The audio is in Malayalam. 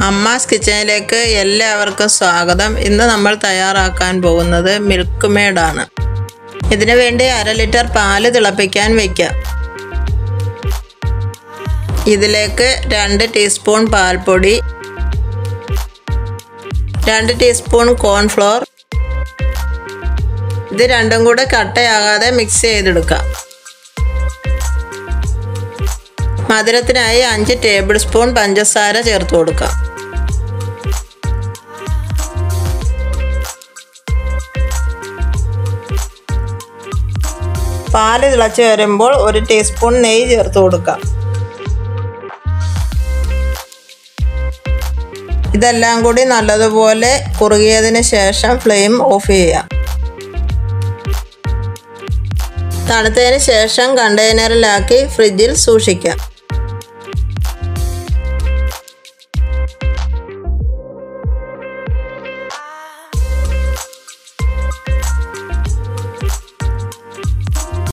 അമ്മാസ് കിച്ചണിലേക്ക് എല്ലാവർക്കും സ്വാഗതം. ഇന്ന് നമ്മൾ തയ്യാറാക്കാൻ പോകുന്നത് മിൽക്ക് മെയ്ഡാണ്. ഇതിനു വേണ്ടി 1/2 ലിറ്റർ പാല് തിളപ്പിക്കാൻ വയ്ക്കാം. ഇതിലേക്ക് 2 ടീസ്പൂൺ പാൽപ്പൊടി, 2 ടീസ്പൂൺ കോൺഫ്ലോർ, ഇത് രണ്ടും കൂടെ കട്ടയാകാതെ മിക്സ് ചെയ്തെടുക്കാം. മധുരത്തിനായി 5 ടേബിൾ സ്പൂൺ പഞ്ചസാര ചേർത്ത് കൊടുക്കാം. പാല് തിളച്ച് വരുമ്പോൾ 1 ടീസ്പൂൺ നെയ്യ് ചേർത്ത് കൊടുക്കാം. ഇതെല്ലാം കൂടി നല്ലതുപോലെ കുറുകിയതിന് ശേഷം ഫ്ലെയിം ഓഫ് ചെയ്യാം. തണുത്തതിന് ശേഷം കണ്ടെയ്നറിലാക്കി ഫ്രിഡ്ജിൽ സൂക്ഷിക്കാം.